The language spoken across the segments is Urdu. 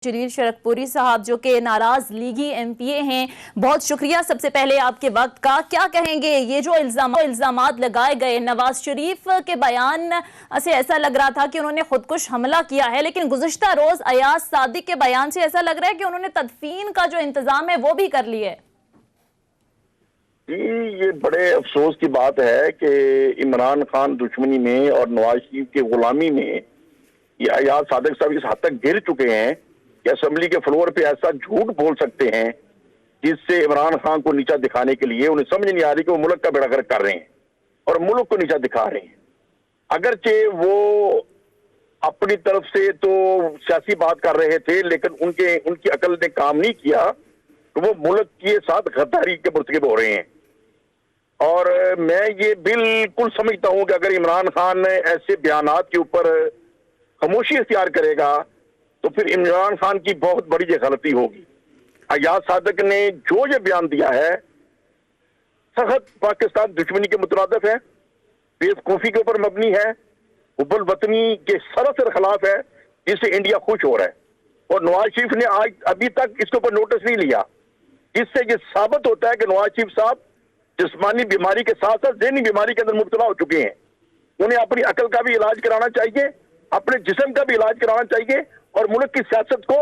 جلیل شرکپوری صاحب جو کہ ناراض لیگی ایم پی اے ہیں، بہت شکریہ سب سے پہلے آپ کے وقت کا. کیا کہیں گے یہ جو الزامات لگائے گئے؟ نواز شریف کے بیان سے ایسا لگ رہا تھا کہ انہوں نے خودکش حملہ کیا ہے، لیکن گزشتہ روز ایاز صادق کے بیان سے ایسا لگ رہا ہے کہ انہوں نے تدفین کا جو انتظام ہے وہ بھی کر لی ہے. جی، یہ بڑے افسوس کی بات ہے کہ عمران خان دشمنی میں اور نواز شریف کی غلامی میں یہ ایاز صادق صاحب اس حد تک گر چکے ہیں کہ اسمبلی کے فلور پہ ایسا جھوٹ بول سکتے ہیں جس سے عمران خان کو نیچا دکھانے کے لیے انہیں سمجھ نہیں آ رہی کہ وہ ملک کا بیڑا غرق کر رہے ہیں اور ملک کو نیچا دکھا رہے ہیں. اگرچہ وہ اپنی طرف سے تو سیاسی بات کر رہے تھے، لیکن ان کی عقل نے کام نہیں کیا کہ وہ ملک کے ساتھ غداری کے مرتکب ہو رہے ہیں. اور میں یہ بالکل سمجھتا ہوں کہ اگر عمران خان ایسے بیانات کے اوپر خاموشی اختیار کرے گا تو پھر عمران خان کی بہت بڑی یہ غلطی ہوگی. ایاز صادق نے جو یہ بیان دیا ہے سخت پاکستان دشمنی کے مترادف ہے، بیوقوفی کے اوپر مبنی ہے، حب الوطنی کے سراسر خلاف ہے، جس سے انڈیا خوش ہو رہا ہے. اور نواز شریف نے ابھی تک اس کے اوپر نوٹس نہیں لیا، جس سے یہ ثابت ہوتا ہے کہ نواز شریف صاحب جسمانی بیماری کے ساتھ ساتھ ذہنی بیماری کے اندر مبتلا ہو چکے ہیں. انہیں اپنی عقل کا بھی علاج کرانا چاہیے، اپنے جسم کا بھی علاج کرانا چاہیے، اور ملک کی سیاست کو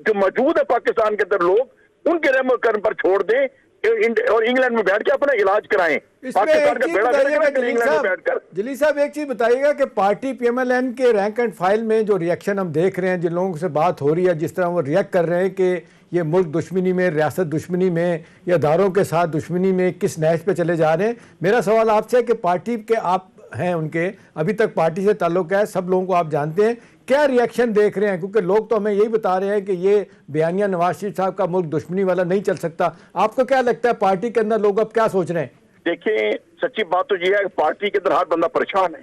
جو موجود ہے پاکستان کے اندر لوگ ان کے رحم و کرم پر چھوڑ دیں اور انگلینڈ میں بیٹھ کے اپنا علاج کرائیں. پاکستان کا بیڑا غرق انگلینڈ میں بیٹھ کر. جلیل صاحب ایک چیز بتائیے گا کہ party P M L N کے رینک اینڈ فائل میں جو ریئیکشن ہم دیکھ رہے ہیں، جن لوگوں سے بات ہو رہی ہے، جس طرح وہ ریئیکٹ کر رہے ہیں کہ یہ ملک دشمنی میں، ریاست دشمنی میں یا اداروں کے ساتھ دشمنی میں کس نہج پہ چلے جا رہے ہیں. میرا سوال آپ سے ہے کہ پارٹی کے آپ ہیں، ان کے ابھی تک پارٹی سے تعلق ہے، سب لوگوں کو آپ جانتے ہیں، کیا ریئیکشن دیکھ رہے ہیں؟ کیونکہ لوگ تو ہمیں یہی بتا رہے ہیں کہ یہ بیانیہ نواز شریف صاحب کا ملک دشمنی والا نہیں چل سکتا. آپ کو کیا لگتا ہے پارٹی کے اندر لوگ اب کیا سوچ رہے ہیں؟ دیکھیں، سچی بات تو یہ ہے کہ پارٹی کے اندر ہر بندہ پریشان ہے،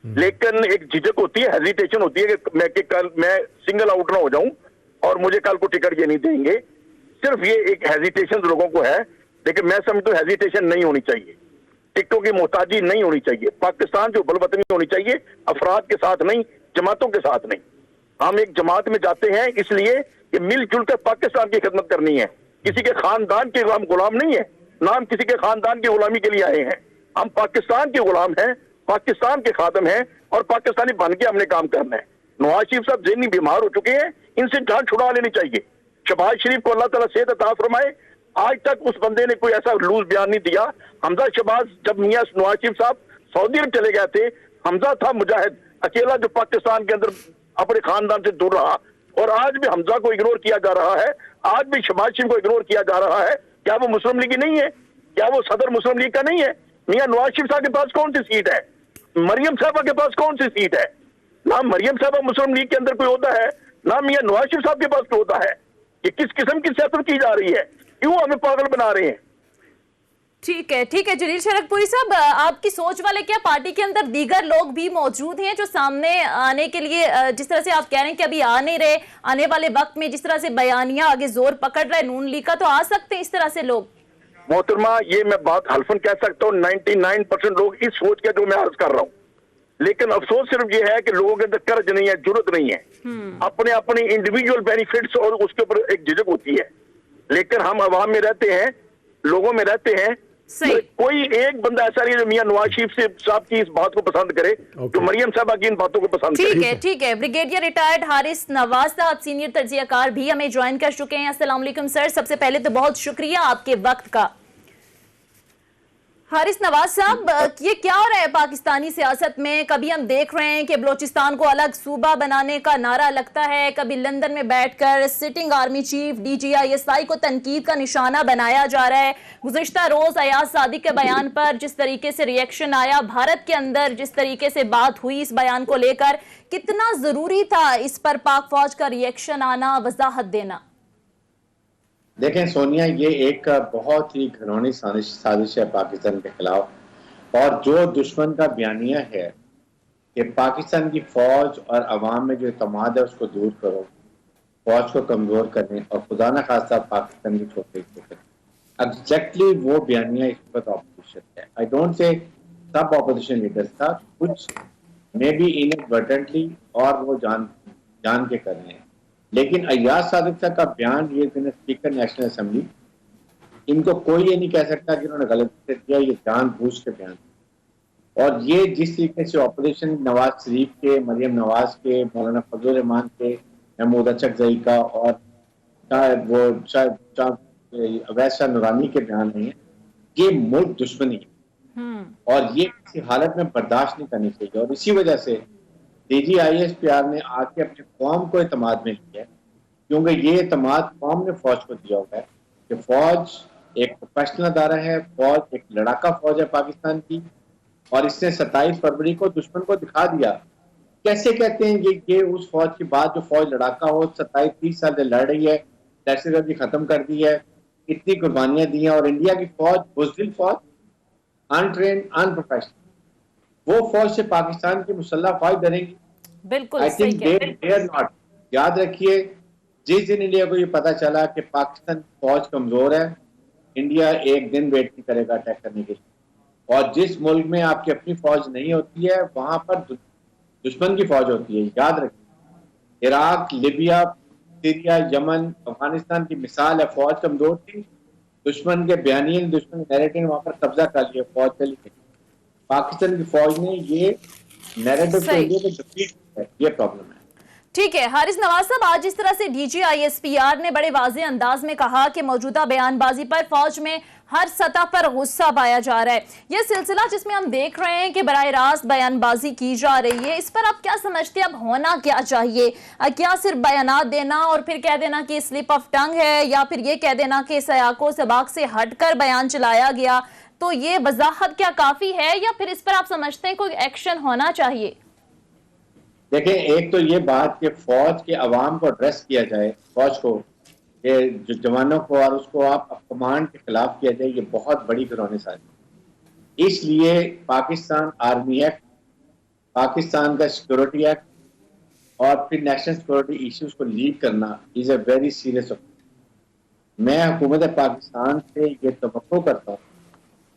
لیکن ایک جھجک ہوتی ہے، ہیزیٹیشن ہوتی ہے کہ کل میں سنگل آؤٹ نہ ہو جاؤں اور مجھے کل کو ٹکٹ یہ نہیں دیں گے. صرف یہ ایک ہیزیٹیشن لوگوں کو ہے، لیکن میں سمجھتا ہوں ہیزیٹیشن نہیں ہونی چاہیے، ٹکٹوں کی محتاجی نہیں ہونی چاہیے. پاکستان جو بلوطنی ہونی چاہیے افراد کے ساتھ نہیں، جماعتوں کے ساتھ نہیں. ہم ایک جماعت میں جاتے ہیں اس لیے کہ مل جل کر پاکستان کی خدمت کرنی ہے. کسی کے خاندان کے ہم غلام نہیں ہیں، نہ ہم کسی کے خاندان کی غلامی کے لیے آئے ہیں. ہم پاکستان کے غلام ہیں، پاکستان کے خادم ہیں، اور پاکستانی بن کے ہم نے کام کرنا ہے. نواز شریف صاحب ذہنی بیمار ہو چکے ہیں، ان سے جان چھڑا لینی چاہیے. شہباز شریف کو اللہ تعالیٰ صحت عطا فرمائے، آج تک اس بندے نے کوئی ایسا لوز بیان نہیں دیا. حمزہ شہباز جب میاں نواز شریف صاحب سعودی عرب چلے گئے تھے، حمزہ تھا مجاہد اکیلا جو پاکستان کے اندر اپنے خاندان سے دور رہا، اور آج بھی حمزہ کو اگنور کیا جا رہا ہے، آج بھی شہباز شریف کو اگنور کیا جا رہا ہے. کیا وہ مسلم لیگی نہیں ہے؟ کیا وہ صدر مسلم لیگ کا نہیں ہے؟ میاں نواز شریف صاحب کے پاس کون سی سیٹ ہے؟ مریم صاحبہ کے پاس کون سی سیٹ ہے؟ نہ مریم صاحبہ مسلم لیگ کے اندر کوئی ہوتا ہے، نہ میاں نواز شریف صاحب کے پاس کوئی ہوتا ہے. یہ کس قسم کی سیاست کی جا رہی ہے؟ کیوں ہمیں پاگل بنا رہے ہیں؟ ٹھیک ہے جلیل شرکپوری صاحب، آپ کی سوچ والے کیا پارٹی کے اندر دیگر لوگ بھی موجود ہیں جو سامنے آنے کے لیے، جس طرح سے آپ کہہ رہے ہیں کہ ابھی آ نہیں رہے، آنے والے وقت میں جس طرح سے بیانیہ آگے زور پکڑ رہا ہے نون لیگ کا، تو آ سکتے ہیں اس طرح سے لوگ؟ محترمہ، یہ میں بات حلفاً کہہ سکتا ہوں 99% لوگ اس سوچ کے جو میں عرض کر رہا ہوں. لیکن افسوس صرف یہ ہے کہ لوگوں کے اندر کرج نہیں ہے، جرت نہیں ہے. اپنے انڈیویجول بینیفٹس اور اس کے اوپر ایک جھجک ہوتی ہے. لیکن ہم عوام میں رہتے ہیں، لوگوں میں رہتے ہیں، کوئی ایک بندہ ایسا نہیں جو میاں نواز شریف صاحب کی اس بات کو پسند کرے، جو مریم صاحبہ کی ان باتوں کو پسند کرے. ٹھیک ہے. بریگیڈیئر ریٹائرڈ حارث نواز صاحب سینئر تجزیہ کار بھی ہمیں جوائن کر چکے ہیں. السلام علیکم سر. سب سے پہلے تو بہت شکریہ آپ کے وقت کا. حارث نواز صاحب، یہ کیا ہو رہا ہے پاکستانی سیاست میں؟ کبھی ہم دیکھ رہے ہیں کہ بلوچستان کو الگ صوبہ بنانے کا نعرہ لگتا ہے، کبھی لندن میں بیٹھ کر سٹنگ آرمی چیف DGI کو تنقید کا نشانہ بنایا جا رہا ہے. گزشتہ روز ایاز صادق کے بیان پر جس طریقے سے ریئیکشن آیا، بھارت کے اندر جس طریقے سے بات ہوئی اس بیان کو لے کر، کتنا ضروری تھا اس پر پاک فوج کا ریئیکشن آنا، وضاحت دینا؟ دیکھیں سونیا، یہ ایک بہت ہی گھنونی سازش ہے پاکستان کے خلاف، اور جو دشمن کا بیانیہ ہے کہ پاکستان کی فوج اور عوام میں جو اعتماد ہے اس کو دور کرو، فوج کو کمزور کرنے، اور خدا نہ خواستہ پاکستان کی چھوٹے ایگزیکٹلی وہ بیانیہ اس وقت اپوزیشن ہے. I don't say sub opposition leaders کا، کچھ مے بی انڈورٹنٹلی اور وہ جان کے کر رہے ہیں. لیکن ایاز صادق صاحب کا بیان یہ اسپیکر نیشنل اسمبلی، ان کو کوئی یہ نہیں کہہ سکتا کہ انہوں نے غلطی سے کیا، یہ جان بوجھ کے بیان. اور یہ جس طریقے سے اپوزیشن نواز شریف کے، مریم نواز کے، مولانا فضل الرحمان کے، محمود اچکزئی کا اور وہ اویس شاہ نورانی کے بیان ہیں، یہ ملک دشمنی ہے اور یہ کسی حالت میں برداشت نہیں کرنی چاہیے. اور اسی وجہ سے DGISPR نے آ کے اپنی قوم کو اعتماد میں لیا ہے، کیونکہ یہ اعتماد قوم نے فوج کو دیا ہوا ہے کہ فوج ایک پروفیشنل ادارہ ہے، فوج ایک لڑاکا فوج ہے پاکستان کی. اور اس نے 27 فروری کو دشمن کو دکھا دیا. کیسے کہتے ہیں یہ اس فوج کی بات جو فوج لڑاکا ہو، 27-30 سال سے لڑ رہی ہے، دہشت گردی ختم کر دی ہے، اتنی قربانیاں دی ہیں، اور انڈیا کی فوج بزدل فوج، انٹرینڈ، ان پروفیشنل، وہ فوج سے پاکستان کی مسلح فوج ڈریں گی؟ بالکل آئی صحیح تھنک کہہ دے آر ناٹ. یاد رکھیے، جس دن انڈیا کو یہ پتا چلا کہ پاکستان فوج کمزور ہے، انڈیا ایک دن ویٹ نہیں کرے گا اٹیک کرنے کے لیے. اور جس ملک میں آپ کی اپنی فوج نہیں ہوتی ہے وہاں پر دشمن کی فوج ہوتی ہے. یاد رکھیے، عراق، لیبیا، سیریا، یمن، افغانستان کی مثال ہے. فوج کمزور تھی، دشمن کے بیانیے، دشمن کے نیریٹو نے وہاں پر قبضہ کر لیا، فوج چلی گئی. پاکستان کی فوج نے یہ نیریٹو کے لیے ڈیفیٹ ہے، یہ پرابلم ہے. ٹھیک ہے حارث نواز صاحب، آج جس طرح سے DGISPR نے بڑے واضح انداز میں کہا کہ موجودہ بیان بازی پر فوج میں ہر سطح پر غصہ پایا جا رہا ہے، یہ سلسلہ جس میں ہم دیکھ رہے ہیں کہ براہ راست بیان بازی کی جا رہی ہے، اس پر آپ کیا سمجھتے ہیں اب ہونا کیا چاہیے؟ کیا صرف بیانات دینا اور پھر کہہ دینا کہ سلپ آف ٹنگ ہے، یا پھر یہ کہہ دینا کہ سیاق و سباق سے ہٹ کر بیان چلایا گیا؟ تو یہ وضاحت کیا کافی ہے یا پھر اس پر آپ سمجھتے ہیں کوئی ایکشن ہونا چاہیے؟ دیکھیں، ایک تو یہ بات کہ فوج کے عوام کو ایڈریس کیا جائے، فوج کو، کہ جو جوانوں کو اور اس کو آپ کمانڈ کے خلاف کیا جائے، یہ بہت بڑی گھرونی سازی. اس لیے پاکستان آرمی ایکٹ، پاکستان کا سیکورٹی ایکٹ اور پھر نیشنل سیکورٹی ایشوز کو لیڈ کرنا از اے ویری سیریس. میں حکومت پاکستان سے یہ توقع کرتا ہوں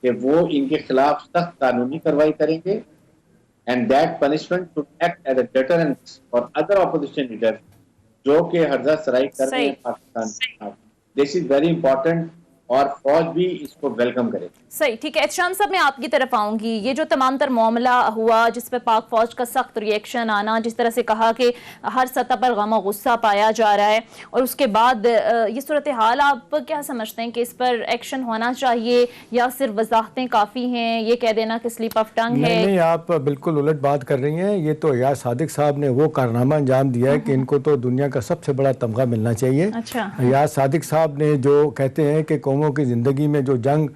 کہ وہ ان کے خلاف سخت قانونی کارروائی کریں گے. And that punishment should act as a deterrent for other opposition leaders جو کہ حرزہ سرائی کر رہے ہیں Pakistan. This is very important اور فوج بھی اس کو ویلکم کرے. صحیح، ٹھیک ہے. احتشام صاحب میں آپ کی طرف آؤں گی. یہ جو تمام تر معاملہ ہوا جس پہ پاک فوج کا سخت ری ایکشن آنا، جس طرح سے کہا کہ ہر سطح پر غم و غصہ پایا جا رہا ہے، اور اس کے بعد یہ صورتحال آپ کیا سمجھتے ہیں کہ اس پر ایکشن ہونا چاہیے یا صرف وضاحتیں کافی ہیں، یہ کہہ دینا کہ سلیپ آف ٹنگ ہے؟ نہیں، آپ بالکل الٹ بات کر رہی ہیں. یہ تو ایاز صادق صاحب نے وہ کارنامہ انجام دیا ہے کہ ان کو تو دنیا کا سب سے بڑا تمغہ ملنا چاہیے. اچھا. ایاز صادق صاحب نے جو کہتے ہیں کہ قوموں کی زندگی میں جو جنگ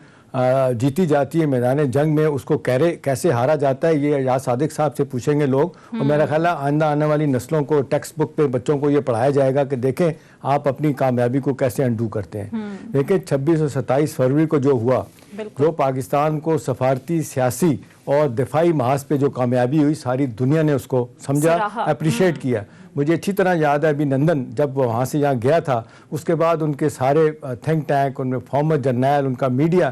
جیتی جاتی ہے میدان جنگ میں، اس کو کیسے ہارا جاتا ہے، یہ ایاز صادق صاحب سے پوچھیں گے لوگ. اور میرا خیال ہے آئندہ آنے والی نسلوں کو ٹیکسٹ بک پہ بچوں کو یہ پڑھایا جائے گا کہ دیکھیں آپ اپنی کامیابی کو کیسے انڈو کرتے ہیں. دیکھیں 26 اور 27 فروری کو جو ہوا، جو پاکستان کو سفارتی، سیاسی اور دفاعی محاذ پہ جو کامیابی ہوئی، ساری دنیا نے اس کو سمجھا، اپریشیٹ کیا. مجھے اچھی طرح یاد ہے ابھی نندن جب وہاں سے یہاں گیا تھا، اس کے بعد ان کے سارے تھنک ٹینک، ان میں فارمر جرنیل، ان کا میڈیا